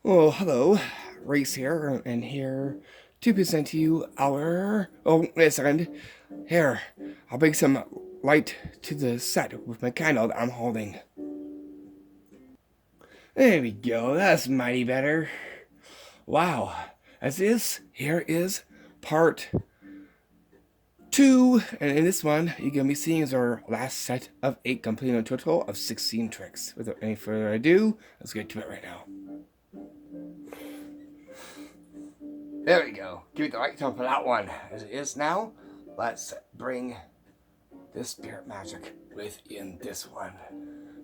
Well, hello, Race here, and here to present to you our. Oh, wait a second. Here, I'll bring some light to the set with my candle that I'm holding. There we go, that's mighty better. Wow, as is, here is part 2, and in this one, you're going to be seeing is our last set of 8, completing a total of 16 tricks. Without any further ado, let's get to it right now. There we go. Give it the right tone for that one. As it is now, let's bring the spirit magic within this one.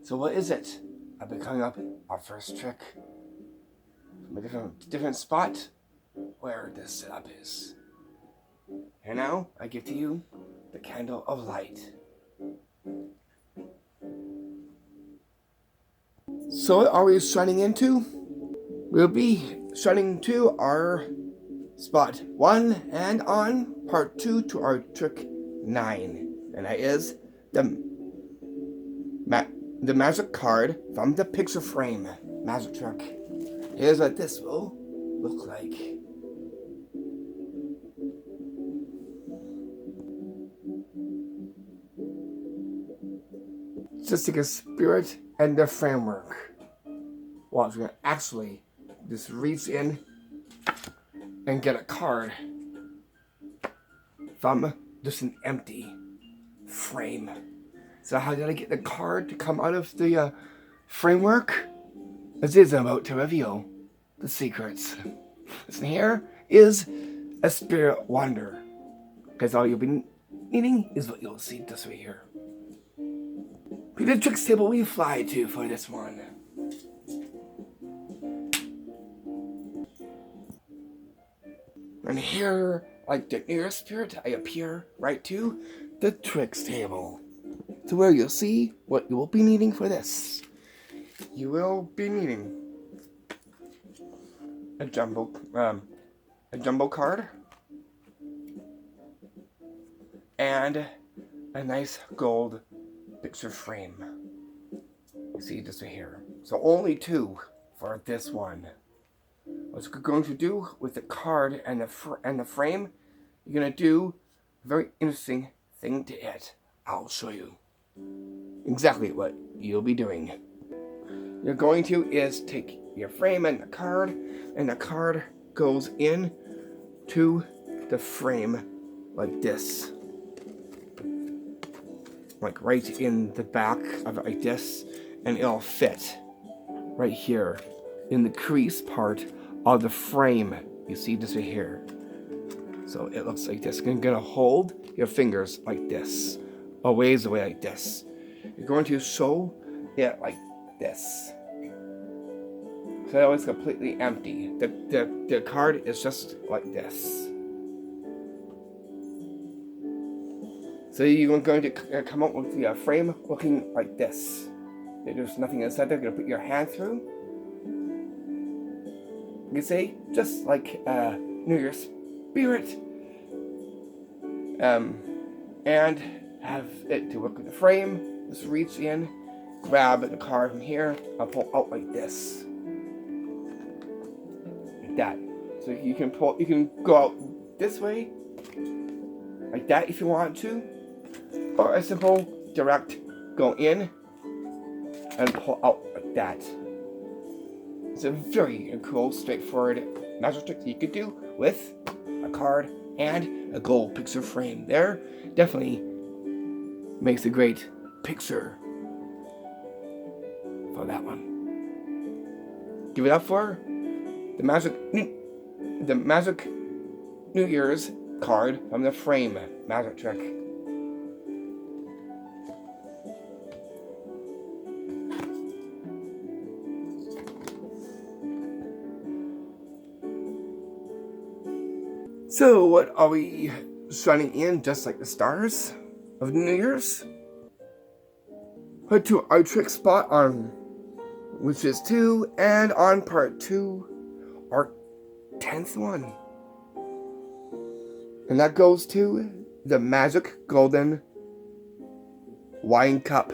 So what is it? I've been coming up our first trick from a different spot where this setup is. And now I give to you the candle of light. So what are we shining into? We'll be shining to our spot 1 and on part 2 to our trick 9, and that is the magic card from the picture frame magic trick. Here's what this will look like. Just take a spirit and the framework. Well, it's going to actually just reach in and get a card from just an empty frame. So how did I get the card to come out of the framework? As is about to reveal the secrets. Listen, here is a spirit wander, because all you'll be needing is what you'll see just right here. Be the tricks table we fly to for this one. And here, like the near spirit, I appear right to the tricks table. To where you'll see what you will be needing for this. You will be needing a jumbo card and a nice gold picture frame. You see just right here. So only 2 for this one. What you're going to do with the card and the frame, you're going to do a very interesting thing to it. I'll show you exactly what you'll be doing. You're going to is take your frame and the card goes in to the frame like this. Like right in the back of it like this, and it'll fit right here in the crease part of the frame. You see this right here. So it looks like this. You're going to hold your fingers like this, a ways away like this. You're going to sew it like this. So that was completely empty. The card is just like this. So you're going to come up with the frame looking like this. There's nothing inside there. You're going to put your hand through. You can see, just like New Year's Spirit. And have it to work with the frame. Just reach in, grab the card from here, and pull out like this. Like that. So you can go out this way, like that if you want to. Or a simple direct go in and pull out like that. It's a very cool, straightforward magic trick that you could do with a card and a gold picture frame. There definitely makes a great picture for that one. Give it up for the magic New Year's card from the frame magic trick. So what are we shining in just like the stars of New Year's? Head to our trick spot on which is 2, and on part 2, our 10th one. And that goes to the magic golden wine cup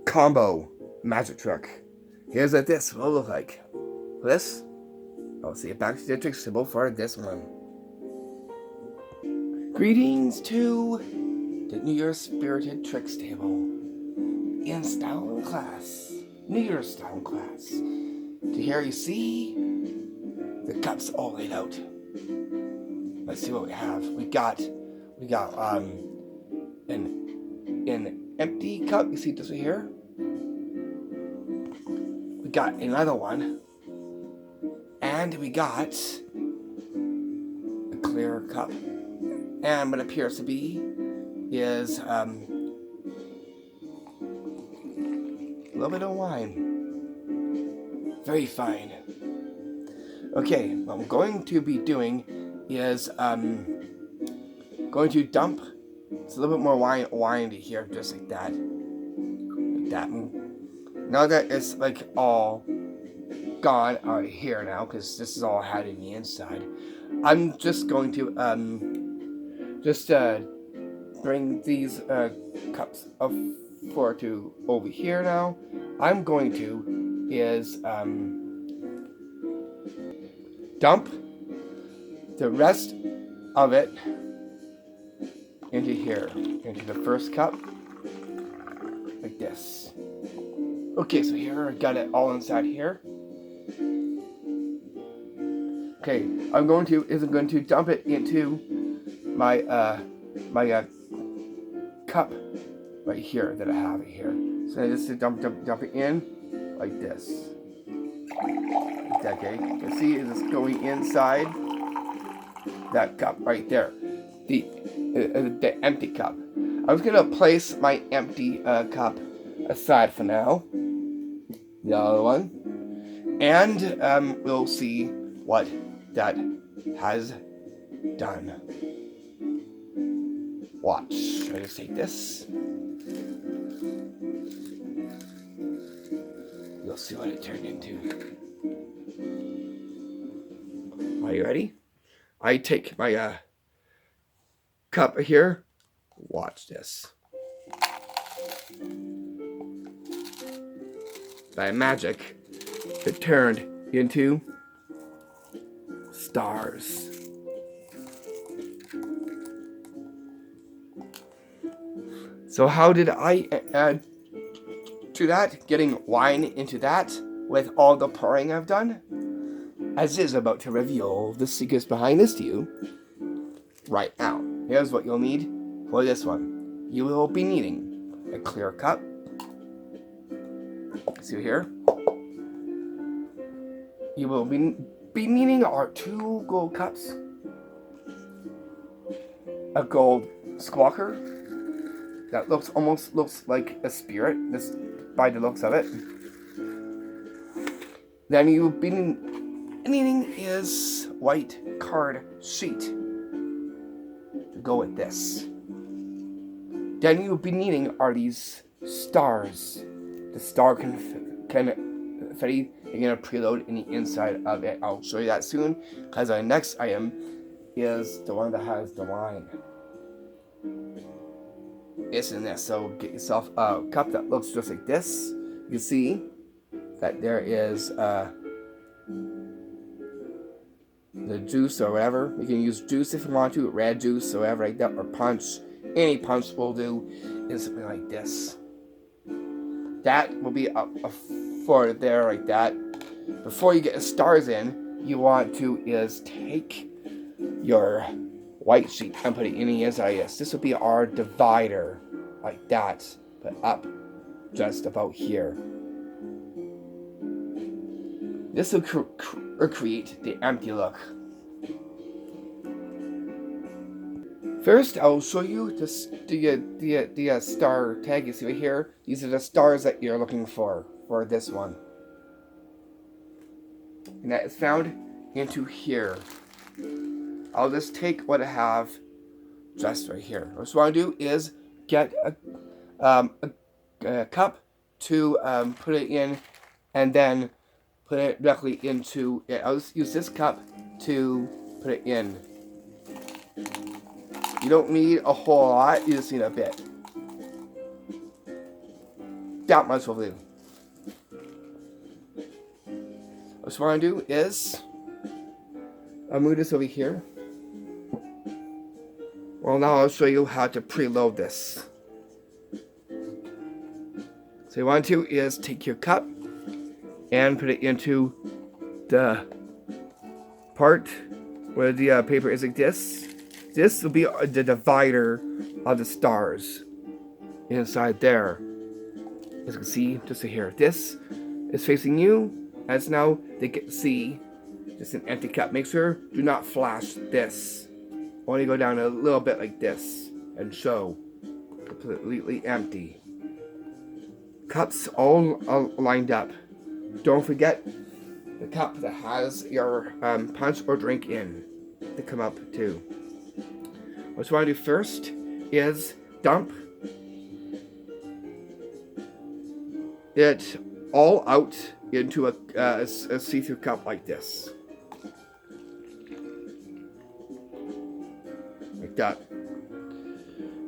combo magic trick. Here's what this will look like. This, I'll see it back to the trick symbol for this one. Greetings to the New Year's Spirited Tricks table. Installment class. New Year's style class. To here you see the cups all laid out. Let's see what we have. We got an empty cup. You see this right here? We got another one. And we got a clear cup. And what appears to be is a little bit of wine. Very fine. Okay, what I'm going to be doing is going to dump a little bit more wine into here, just like that. Like that. Now that it's like all gone out of here now, because this is all I had in the inside, I'm just going to bring these cups of four to over here now. I'm going to is dump the rest of it into here, into the first cup, like this. Okay, so here I got it all inside here. Okay, I'm going to dump it into my cup right here that I have it here. So I just dump it in like this. Okay, you can see it's going inside that cup right there, the empty cup. I was gonna place my empty cup aside for now, the other one, and we'll see what that has done. Watch. I just take this. You'll see what it turned into. Are you ready? I take my cup here. Watch this. By magic, it turned into stars. So how did I add to that? Getting wine into that with all the pouring I've done? As is about to reveal the secrets behind this to you right now. Here's what you'll need for this one. You will be needing a clear cup. See here? You will be needing our 2 gold cups, a gold squawker that almost looks like a spirit, this by the looks of it. Then you'll be needing is white card sheet to go with this. Then you'll be needing are these stars. The star confetti you're gonna preload in the inside of it. I'll show you that soon, because our next item is the one that has the wine. This and this. So get yourself a cup that looks just like this. You see that there is the juice or whatever. You can use juice if you want to, red juice or whatever like that, or punch. Any punch will do. Is something like this. That will be up for there like that. Before you get the stars in, you want to is take your white sheet and put it in the inside of this. This will be our divider like that, but up just about here. This will create the empty look. First, I will show you the star tag you see right here. These are the stars that you're looking for this one. And that is found into here. I'll just take what I have just right here. What I want to do is get a cup to put it in, and then put it directly into it. I'll just use this cup to put it in. You don't need a whole lot, you just need a bit. That much will do. What you want to do is, I'll move this over here. Well, now I'll show you how to preload this. So you want to is take your cup and put it into the part where the paper is like this. This will be the divider of the stars inside there. As you can see, just here. This is facing you, as now they can see just an empty cup. Make sure do not flash this. Only go down a little bit like this and show completely empty. Cups all lined up. Don't forget the cup that has your punch or drink in to come up too. What you want to do first is dump it all out into a see-through cup like this. Like that.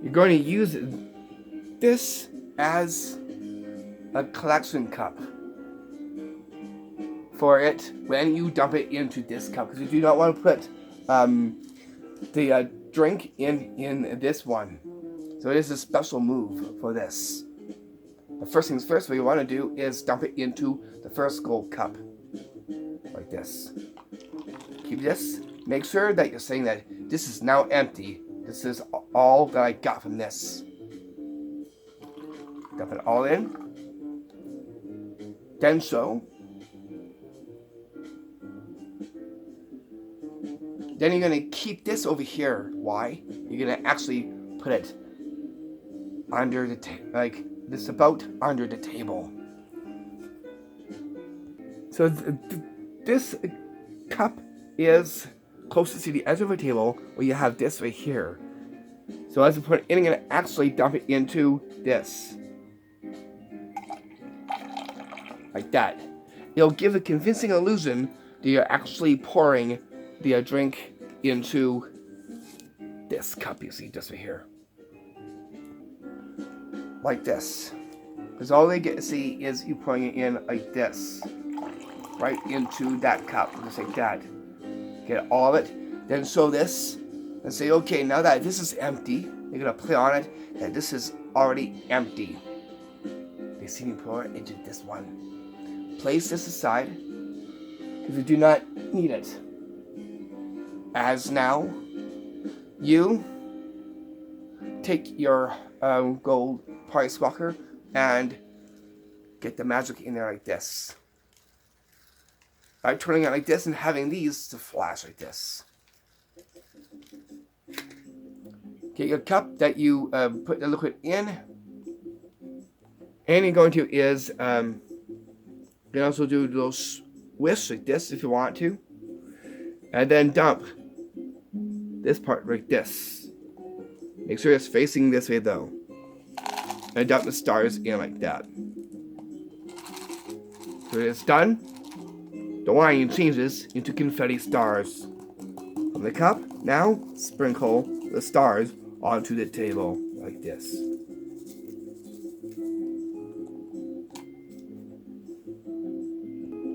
You're going to use this as a collection cup for it when you dump it into this cup, because you do not want to put the drink in this one. So it is a special move for this. The first things first, what you want to do is dump it into the first gold cup like this. Keep this. Make sure that you're saying that this is now empty. This is all that I got from this. Dump it all in. Then show. Then you're going to keep this over here. Why? You're going to actually put it under the like this, about under the table. So this cup is closest to the edge of the table, where you have this right here. So as you put it in, you're going to actually dump it into this. Like that. It'll give a convincing illusion that you're actually pouring the drink into this cup you see just right here. Like this. Because all they get to see is you pouring it in like this. Right into that cup. Just like that. Get all of it. Then show this. And say, okay, now that this is empty, you're going to play on it that this is already empty. They see me pour it into this one. Place this aside, because you do not need it. As now, you take your gold price walker and get the magic in there like this. By turning it like this and having these to flash like this. Get your cup that you put the liquid in, and you're going to is you can also do those whisks like this if you want to. And then dump this part like this. Make sure it's facing this way though. And dump the stars in like that. So it's done. The wine changes into confetti stars. From the cup, now sprinkle the stars onto the table like this.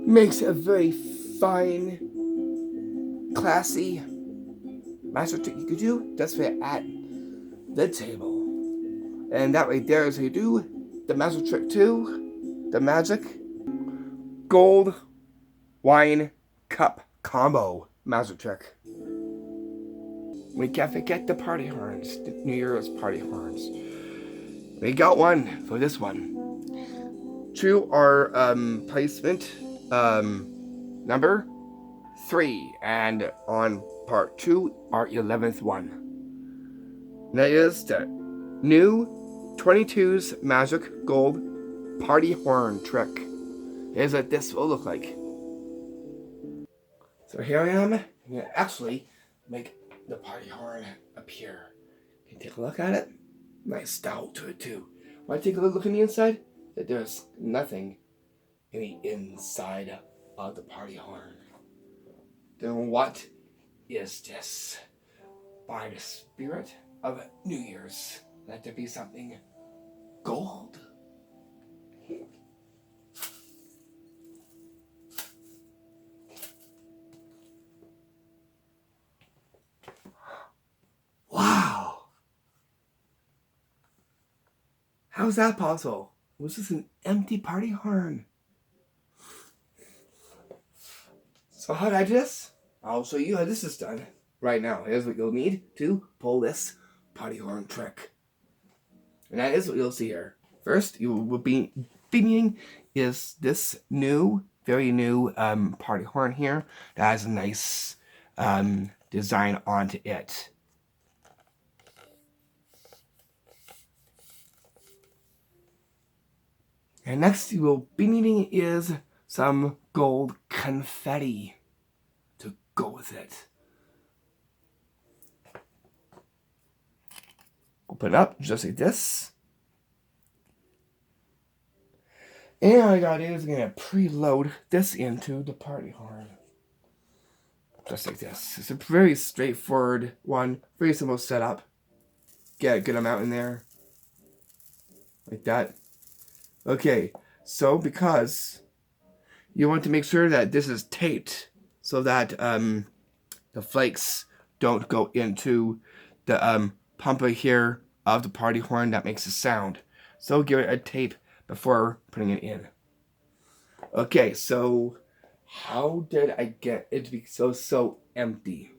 Makes a very fine, classy magic trick you could do just right at the table. And that right there is how you do the magic trick too. The magic gold wine cup combo magic trick. We can't forget the party horns, the New Year's party horns. We got one for this one. To our placement number 3, and on part 2, our 11th one. And that is the new 22's Magic Gold Party Horn trick. Here's what this will look like. So here I am. I'm going to actually make the party horn appear. You can take a look at it. Nice style to it too. Want to take a look in the inside? That there's nothing in the inside of the party horn. Then what is this? By the spirit of New Year's, let there be something gold. How's that possible? It was just an empty party horn. So how did I do this? I'll show you how this is done right now. Here's what you'll need to pull this party horn trick. And that is what you'll see here. First, you will be needing is this very new party horn here that has a nice design onto it. And next you will be needing is some gold confetti to go with it. Open it up just like this. And all I gotta do is I'm gonna preload this into the party horn. Just like this. It's a very straightforward one, very simple setup. Get a good amount in there. Like that. Okay, so because you want to make sure that this is taped so that the flakes don't go into the pumper here of the party horn that makes a sound. So give it a tape before putting it in. Okay, so how did I get it to be so empty?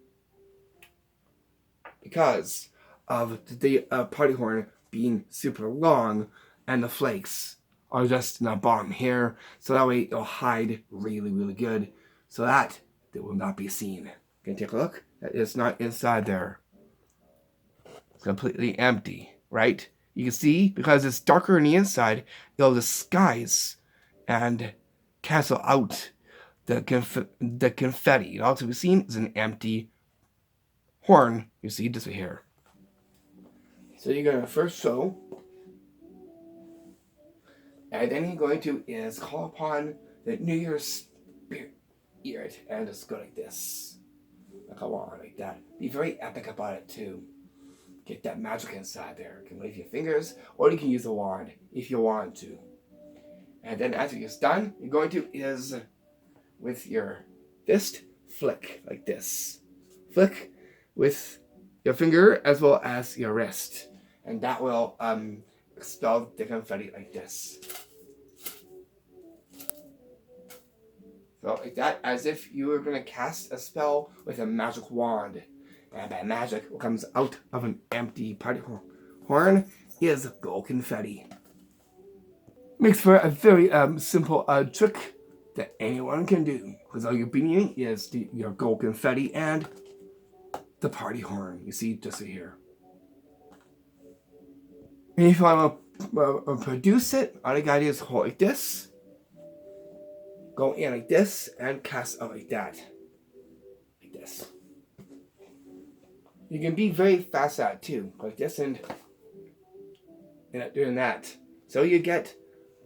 Because of the party horn being super long and the flakes are just in the bottom here, so that way it'll hide really good, so that they will not be seen. Can you take a look? It's not inside there. It's completely empty, right? You can see, because it's darker on the inside, it'll disguise and cancel out the confetti. All to be seen is an empty horn. You see this right here. So you're going to first show, and then you're going to is call upon the New Year's Spirit, and just go like this. Come on, like that. Be very epic about it too. Get that magic inside there. You can wave your fingers, or you can use a wand if you want to. And then after it's done, you're going to is with your fist flick like this. Flick with your finger as well as your wrist, and that will expel the confetti like this. So like that, as if you were going to cast a spell with a magic wand. And by magic, what comes out of an empty party horn is gold confetti. Makes for a very simple trick that anyone can do. Because all you're needing is your gold confetti and the party horn. You see, just right here. And if you want to produce it, all you gotta do is hold like this, go in like this, and cast out like that. Like this. You can be very fast at it too, like this, and doing that. So you get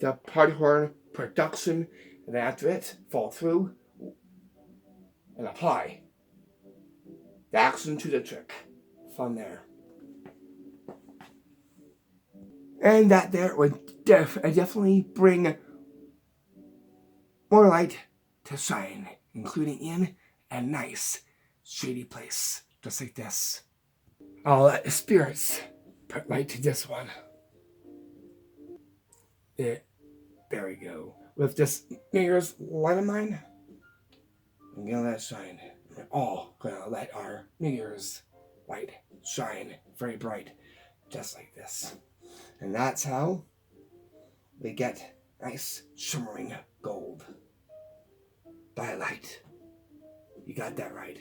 the party horn production, and then after it, fall through and apply the action to the trick. Fun there. And that there would definitely bring more light to shine, including in a nice, shady place, just like this. I'll let the spirits put light to this one. There we go. With this New Year's light of mine, I'm gonna let it shine. We're all gonna let our New Year's light shine very bright, just like this. And that's how we get nice shimmering gold by light. You got that right.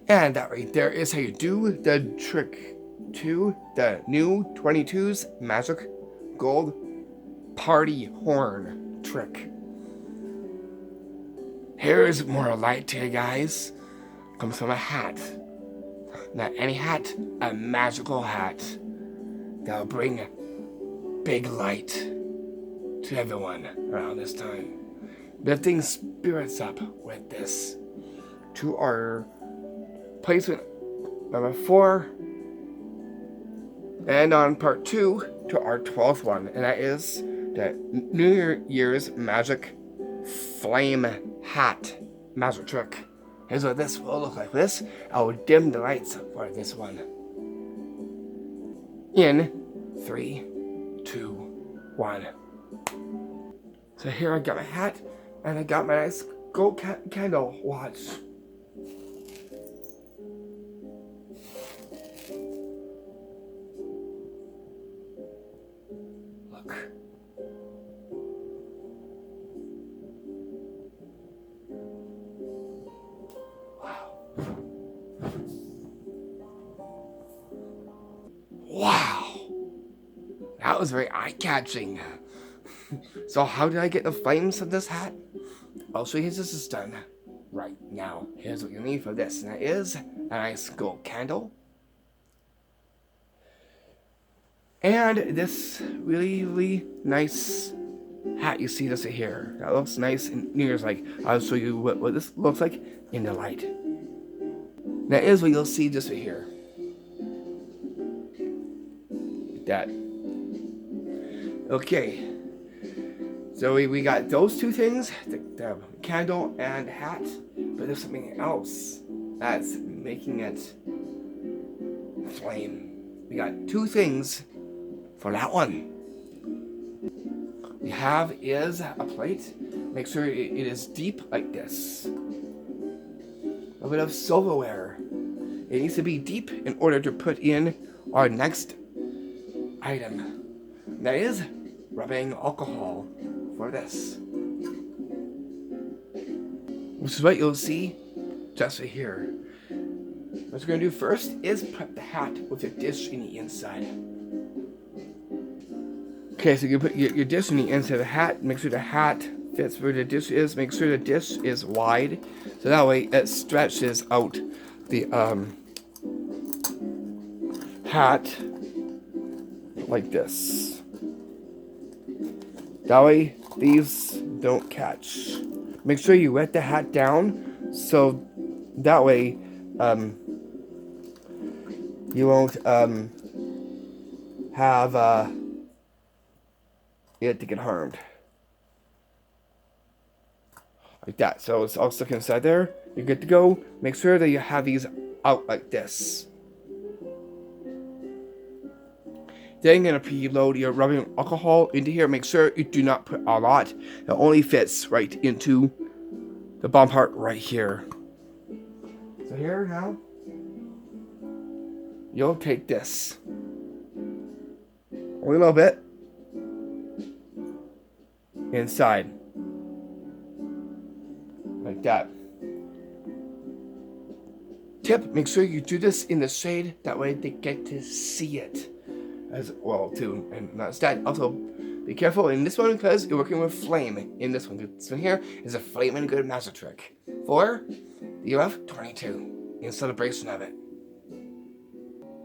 And that right there is how you do the trick to the new 22's Magic Gold Party Horn trick. Here's more light to you guys. Comes from a hat. Not any hat, a magical hat that'll bring big light to everyone around this time. Lifting spirits up with this to our placement number 4, and on part 2 to our 12th one, and that is the New Year's Magic Flame Hat Magic Trick. Here's what this will look like. I will dim the lights for this one. In 3, 2, 1. So here I got my hat, and I got my nice gold candle. Watch. Look. Wow. That was very eye-catching. So how did I get the flames of this hat? I'll show you how this is done. Right now, here's what you need for this, and that is a nice gold candle. And this really nice hat you see this here. That looks nice and New Year's like. I'll show you what this looks like in the light. That is what you'll see just right here. Like that. Okay. So we got those two things, the candle and hat, but there's something else that's making it flame. We got two things for that one. We have is a plate. Make sure it is deep like this. A little bit of silverware. It needs to be deep in order to put in our next item. That is rubbing alcohol for this. Which is what you'll see just right here. What we're going to do first is put the hat with the dish in the inside. Okay, so you put your dish in the inside of the hat. Make sure the hat fits where the dish is. Make sure the dish is wide, so that way it stretches out the hat like this. That way these don't catch. Make sure you wet the hat down so that way you won't have it to get harmed. Like that. So it's all stuck inside there. You're good to go. Make sure that you have these out like this. Then you're going to preload your rubbing alcohol into here. Make sure you do not put a lot. It only fits right into the bottom part right here. So here now, you'll take this. Only a little bit. Inside. Like that. Tip, make sure you do this in the shade. That way they get to see it. As well too, and not that. Also, be careful in this one because you're working with flame in this one. This one here is a flame and good magic trick for the UF22 in celebration of it.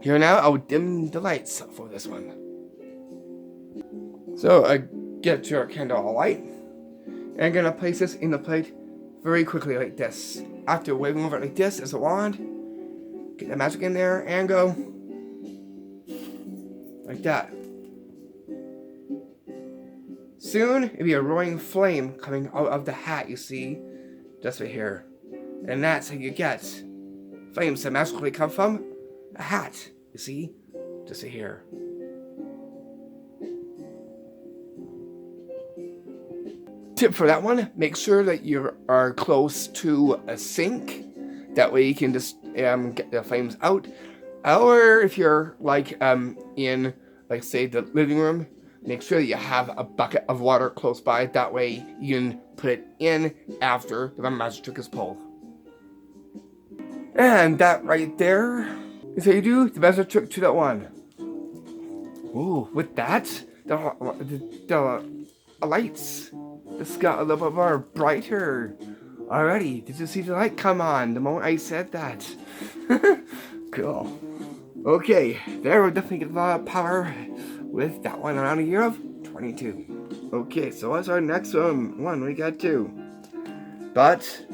Here now, I will dim the lights for this one. So I get your candle light, and I'm gonna place this in the plate very quickly like this. After waving over it like this as a wand, get the magic in there and go. Like that. Soon, it'll be a roaring flame coming out of the hat, you see, just right here. And that's how you get flames that magically come from a hat, you see, just right here. Tip for that one, make sure that you are close to a sink. That way you can just get the flames out. Or if you're like in, like say, the living room, make sure that you have a bucket of water close by. That way you can put it in after the magic trick is pulled. And that right there is how you do the magic trick to that one. Ooh, with that, the lights just got a little bit more brighter. Alrighty, did you see the light come on the moment I said that? Cool. Okay, there we're definitely getting a lot of power with that one around a year of 22. Okay, so what's our next one? We got 2. But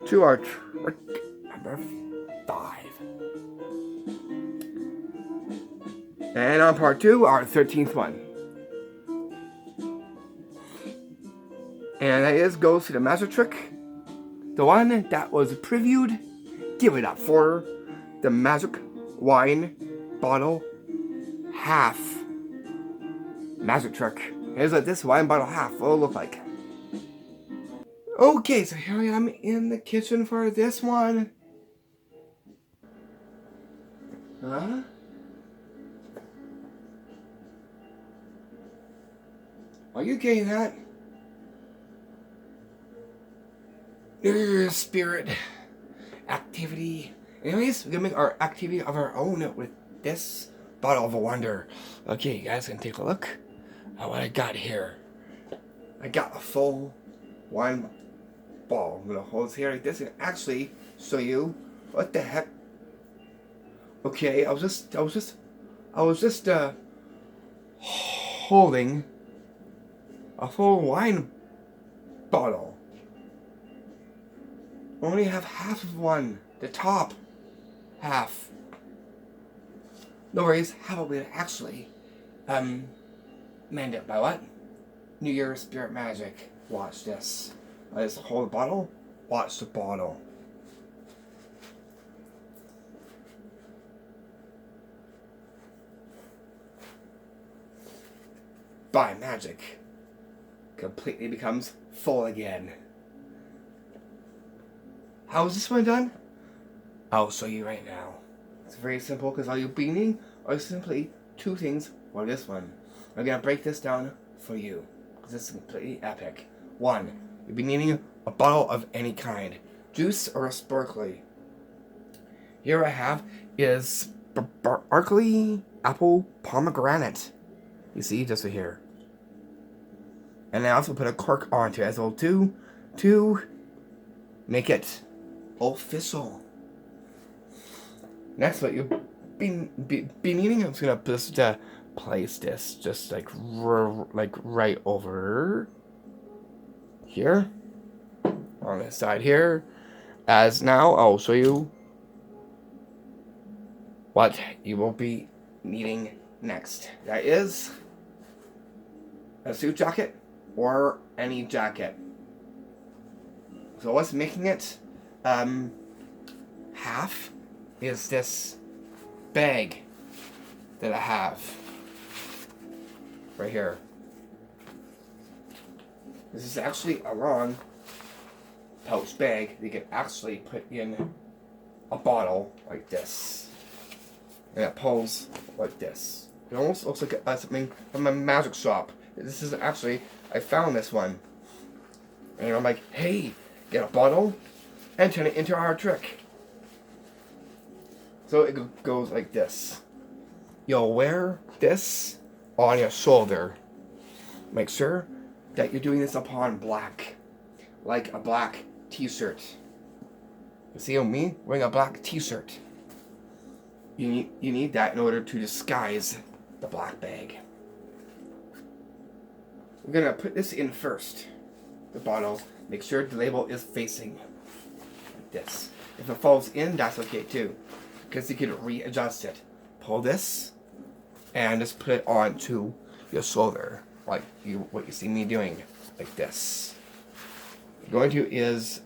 to our trick number 5. And on part 2, our 13th one. And that goes to the magic trick the one that was previewed. Give it up for the Magic Wine Bottle Half. Magic trick. Here's what this wine bottle half will look like. Okay, so here I am in the kitchen for this one. Huh? Are you getting that? Spirit activity. Anyways, we're gonna make our activity of our own with this bottle of wonder. Okay, you guys can take a look at what I got here. I got a full wine ball. I'm gonna hold it here like this and actually show you what the heck. Okay, I was just holding a full wine bottle. Only have half of one, the top half. No worries, how about we actually mend it by what? New Year's Spirit Magic. Watch this. I just hold the bottle, watch the bottle. By magic, completely becomes full again. How is this one done? I'll show you right now. It's very simple because all you're needing are simply two things for this one. I'm gonna break this down for you because this is completely epic. One, you'll be needing a bottle of any kind, juice or a sparkly. Here I have is sparkly apple pomegranate. You see, just right here. And I also put a cork onto it as well too, to make it official. Next, what you'll be needing, I'm just gonna just place this just like right over here on this side here. As now, I'll show you what you will be needing next. That is a suit jacket or any jacket. So what's making it half is this bag that I have right here. This is actually a long pouch bag that you can actually put in a bottle like this. And it pulls like this. It almost looks like something from a magic shop. This is actually, I found this one. And I'm like, hey, get a bottle and turn it into our trick. So it goes like this. You'll wear this on your shoulder. Make sure that you're doing this upon black. Like a black t-shirt. You see me wearing a black t-shirt. You need that in order to disguise the black bag. We're gonna put this in first. The bottle. Make sure the label is facing like this. If it falls in, that's okay too, because you can readjust it. Pull this and just put it onto your shoulder, like what you see me doing, like this. What you're going to is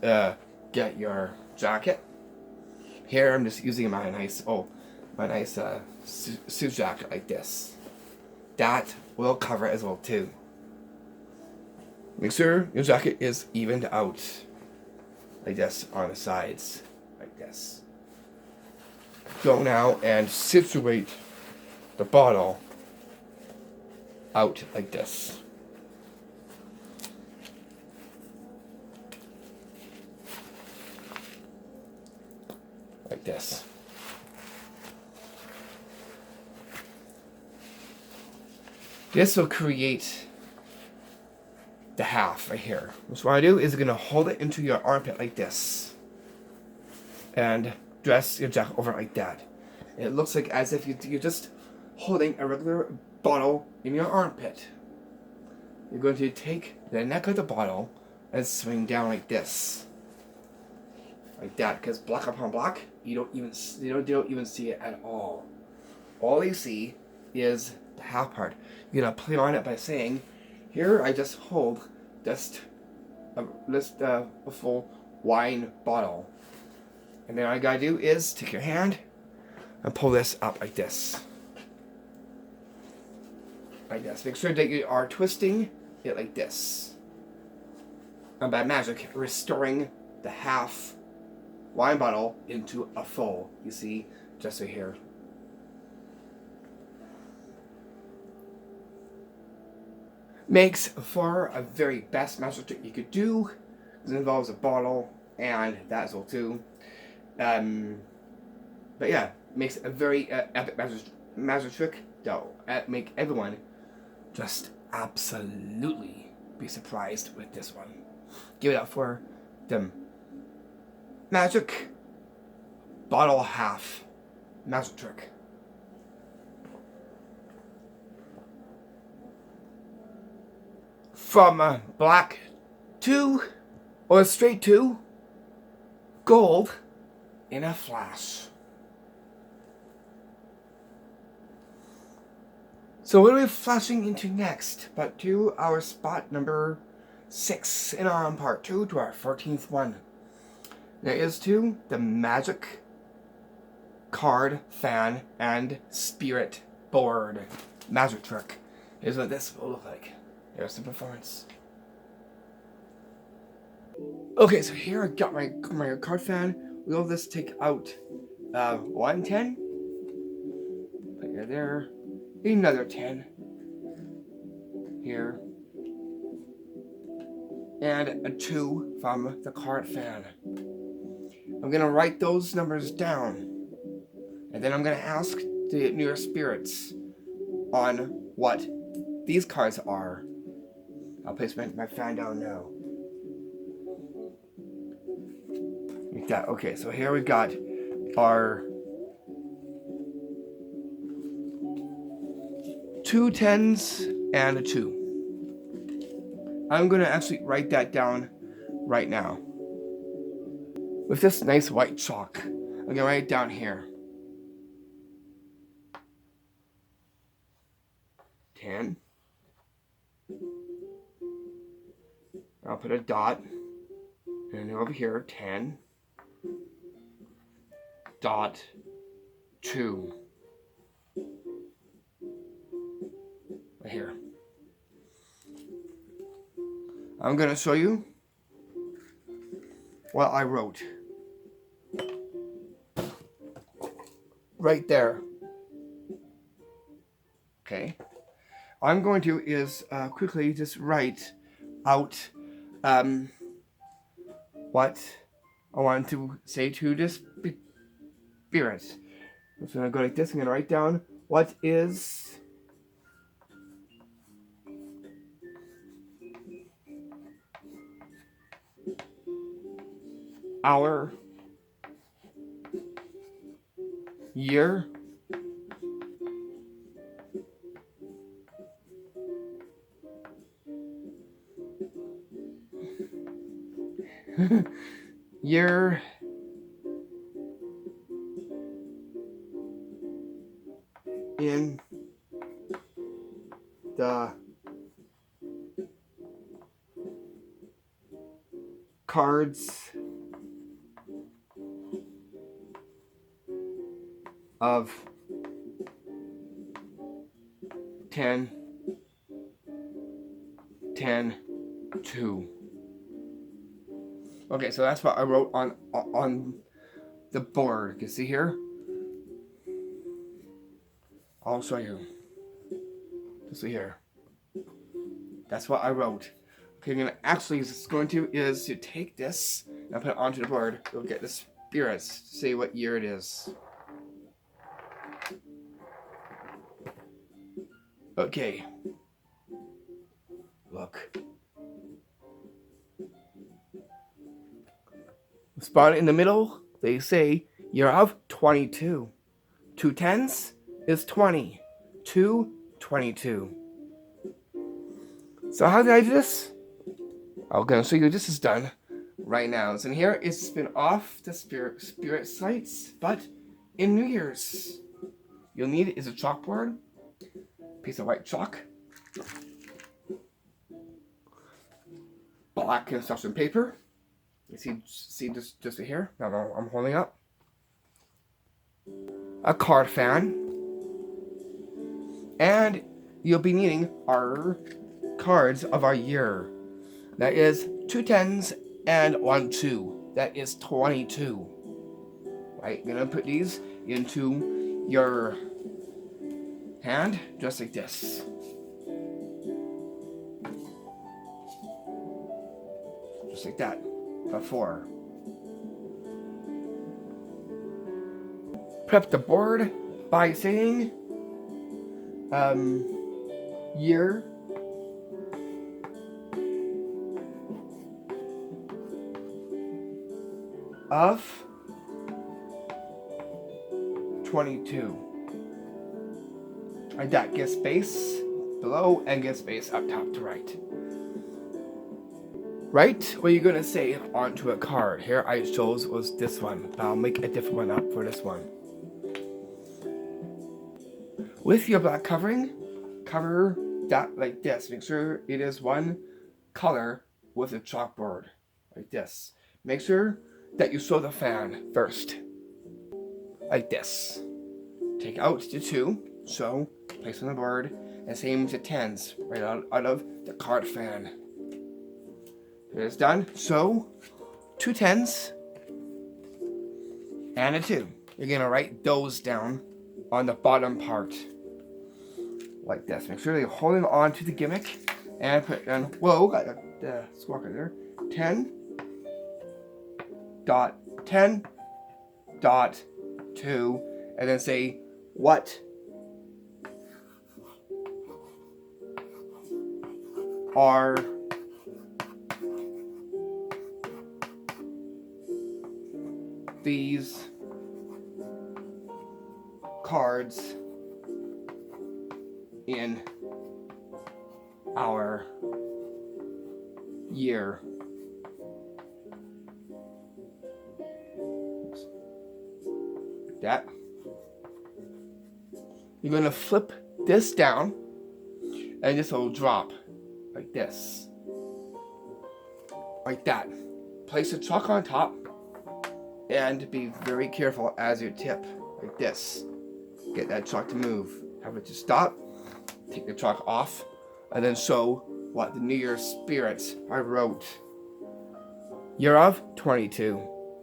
get your jacket. Here I'm just using my nice suit jacket like this. That will cover it as well too. Make sure your jacket is evened out like this on the sides, like this. Go now and situate the bottle out like this. Like this. This will create the half right here. So what I do is I'm gonna hold it into your armpit like this, and dress your jacket over like that. It looks like as if you're just holding a regular bottle in your armpit. You're going to take the neck of the bottle and swing down like this, like that. Because black upon black, you don't even see it at all. All you see is the half part. You're gonna play on it by saying, "Here, I just hold a full wine bottle. And then all you gotta do is take your hand and pull this up like this. Like this. Make sure that you are twisting it like this. And by magic, restoring the half wine bottle into a full. You see, just right here. Makes for a very best magic trick you could do. It involves a bottle and that as well too. But yeah, makes a very epic magic trick though. Make everyone just absolutely be surprised with this one. Give it up for them. Magic bottle half magic trick. From black to, or straight to, gold in a flash. So what are we flashing into next? But to our spot number 6 in our part 2 to our 14th one. There is to the magic card, fan, and spirit board magic trick. Here's what this will look like. Here's the performance. Okay, so here I got my card fan. We'll just take out 1 10. Put it there. Another 10. Here. And a 2 from the card fan. I'm gonna write those numbers down. And then I'm gonna ask the New Year spirits on what these cards are. I'll place my fan down now. Like that. Okay, so here we got our 2 10s and a 2. I'm going to actually write that down right now. With this nice white chalk. I'm going to write it down here. 10. I'll put a dot. And over here, 10. Dot 2. Right here. I'm going to show you what I wrote. Right there. Okay. I'm going to is quickly just write out what I want to say to this spirit. I'm just going to go like this. I'm going to write down what is our year year in the cards of 10 10 2. Okay, so that's what I wrote on the board. You can see here. I'll show you. Just see here. That's what I wrote. Okay, I'm gonna actually is to take this and put it onto the board. We'll get the spirits to see what year it is. Okay. Look. Spot in the middle, they say you're of 22. 2 10s is 20. 2 22. So how did I do this? I'm gonna show you this is done right now. So in here it's been off the spirit sites, but in New Year's, you'll need is a chalkboard, piece of white chalk, black construction paper, You see just here? Now I'm holding up a card fan, and you'll be needing our cards of our year. That is 2 10s and 1 2. That is 22. Right, you're gonna put these into your hand just like this. Just like that. Before. Prep the board by saying year of 22. Like that. Give space below and give space up top to right. Right? What you're gonna say onto a card. Here I chose was this one, but I'll make a different one up for this one. With your black covering, cover that like this. Make sure it is one color with a chalkboard, like this. Make sure that you sew the fan first, like this. Take out the 2, sew, place on the board, and same with the 10s, right out of the card fan. It is done. So, 2 10s and a 2. You're gonna write those down on the bottom part, like this. Make sure you're holding on to the gimmick and put it on. Whoa, got the squawk in there. 10.10.2, and then say what are these cards in our year. That. You're going to flip this down, and this will drop like this. Like that. Place the chalk on top, and be very careful as you tip, like this. Get that chalk to move. Have it to stop. Take the chalk off, and then show what the New Year's spirits I wrote. Year of 22.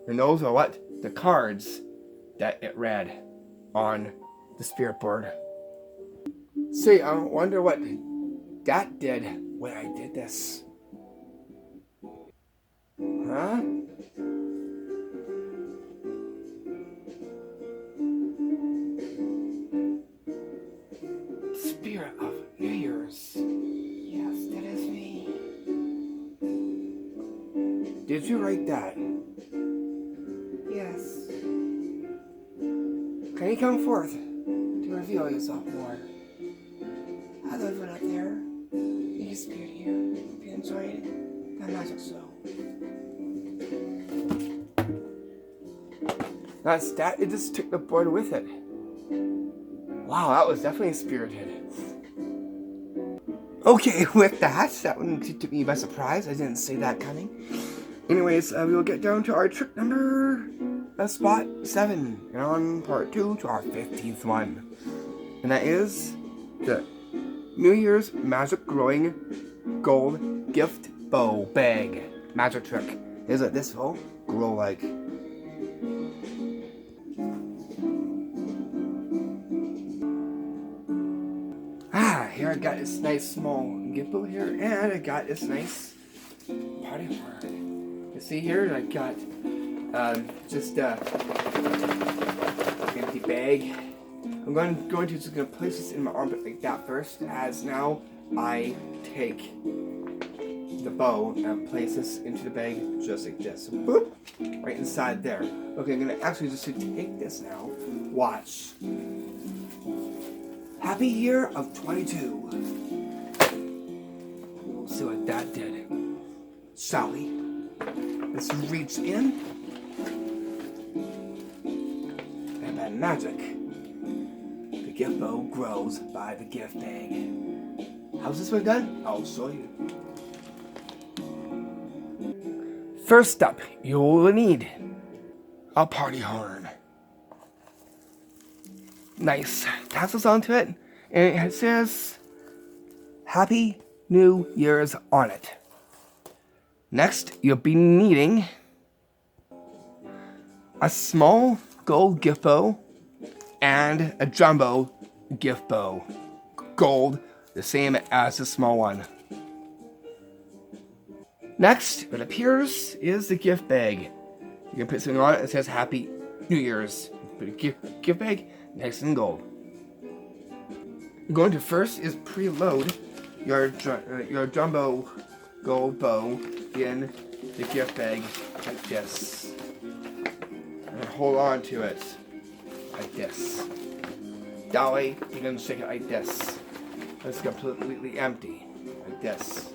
And those are what? The cards that it read on the spirit board. See, I wonder what that did when I did this. Huh? Spirit of New Year's. Yes, that is me. Did you write that? Yes. Can you come forth to reveal yourself more? I love it up there. You can spirit here. If you enjoyed that magic show. That's that. It just took the board with it. Wow, that was definitely spirited. Okay, with that one took me by surprise. I didn't see that coming. Anyways, we will get down to our trick number spot 7, and on part 2 to our 15th one, and that is the New Year's Magic Growing Gold Gift Bow Bag magic trick. Is that this will grow like. Here I got this nice small gift bow here, and I got this nice party horn. You see here, I got just empty bag. I'm going to just gonna place this in my armpit like that first, as now I take the bow and place this into the bag just like this. Boop, right inside there. Okay, I'm gonna actually just take this now. Watch. Happy year of 22. We'll see what that did. Shall we? Let's reach in. And by magic, the gift bow grows by the gift bag. How's this one done? I'll show you. First up, you will need a party horn. Nice. Tassels onto it, and it says Happy New Year's on it. Next, you'll be needing a small gold gift bow and a jumbo gift bow. Gold, the same as the small one. Next, what appears is the gift bag. You can put something on it that says Happy New Year's. Put a gift bag, nice and gold. You're going to first is preload your jumbo gold bow in the gift bag like this. And hold on to it like this. That way you can shake it like this. It's completely empty like this.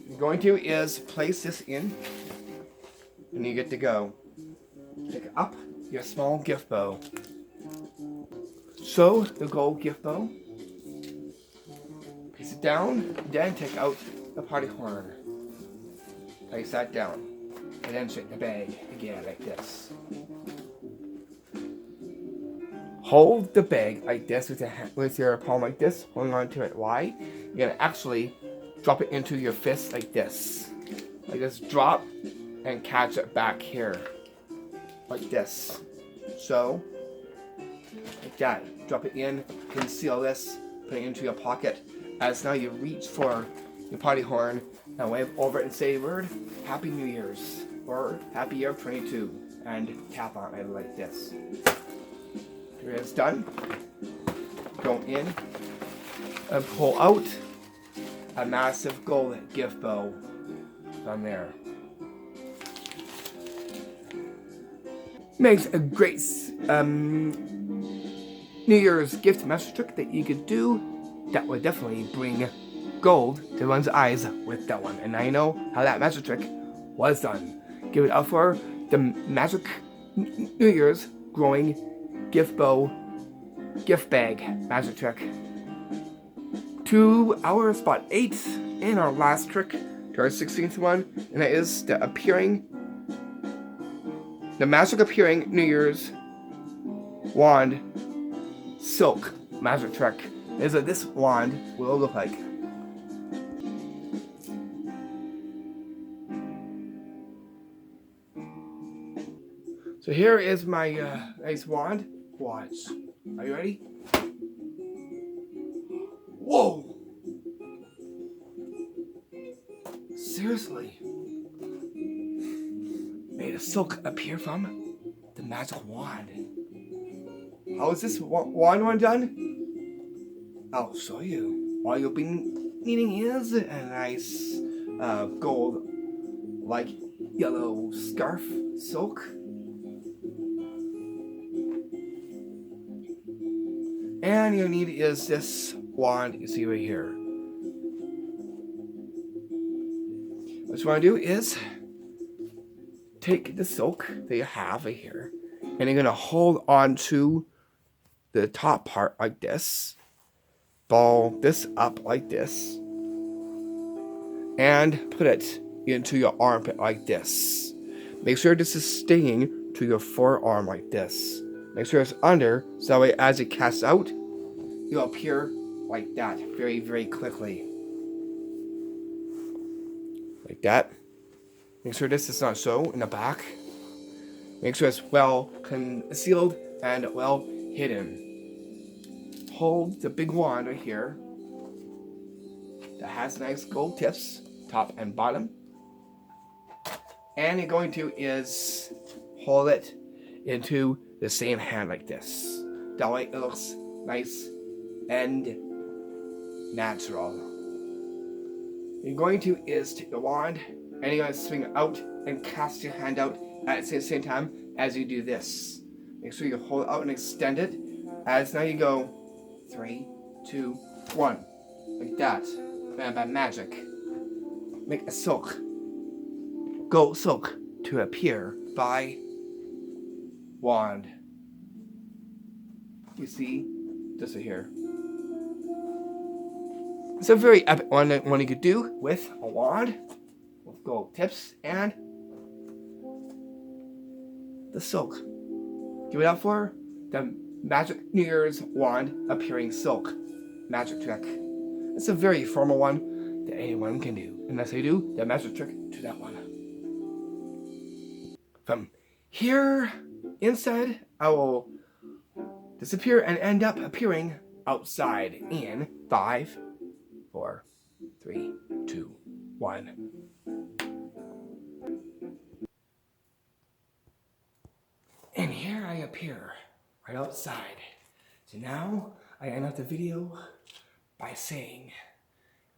You're going to is place this in, and you get to go. Pick up your small gift bow. Sew the gold gift bow. Place it down, then take out the party horn. Place that down, and then shake the bag again like this. Hold the bag like this with your palm like this, holding on to it. Why? You're gonna actually drop it into your fist like this. Like this, drop and catch it back here. Like this. So, like that. Drop it in, conceal this, put it into your pocket. As now you reach for your party horn and wave over it and say the word Happy New Year's or Happy Year 22 and tap on it like this. After it's done, go in and pull out a massive gold gift bow from there. Makes a great New Year's gift master trick that you could do that would definitely bring gold to one's eyes with that one. And I know how that magic trick was done. Give it up for the Magic New Year's growing gift bow gift bag magic trick. To our spot 8 in our last trick, to our 16th one, and that is the magic appearing New Year's wand silk magic trick. Is that this wand will look like. So here is my nice wand. Watch. Are you ready? Whoa! Seriously? Made a silk appear from the magic wand. How is this wand done? I'll show you. All you'll be needing is a nice gold, like yellow scarf silk. And you need is this wand you see right here. What you want to do is take the silk that you have right here, and you're going to hold on to the top part like this. Ball this up like this, and put it into your armpit like this. Make sure this is sticking to your forearm like this. Make sure it's under, so that way as it casts out, you'll appear like that very, very quickly. Like that. Make sure this is not so in the back. Make sure it's well concealed and well hidden. Hold the big wand right here that has nice gold tips, top and bottom. And you're going to is hold it into the same hand like this. That way it looks nice and natural. You're going to is take the wand and you're going to swing it out and cast your hand out at the same time as you do this. Make sure you hold it out and extend it. As now you go 3, 2, 1. Like that. And by magic, make a silk, gold silk, to appear by wand. You see? This right here. It's a very epic one you could do with a wand. gold tips and the silk. Give it up for the Magic New Year's Wand Appearing Silk magic trick. It's a very formal one that anyone can do, unless they do the magic trick to that one. From here inside, I will disappear and end up appearing outside in 5, 4, 3, 2, 1. And here I appear right outside. So now I end up the video by saying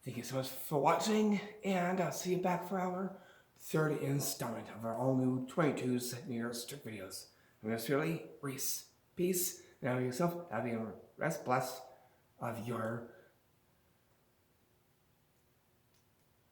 thank you so much for watching, and I'll see you back for our third installment of our all-new 22's New Year's trick videos. I'm yours truly, Reese. Peace, and have yourself, have a rest blessed of your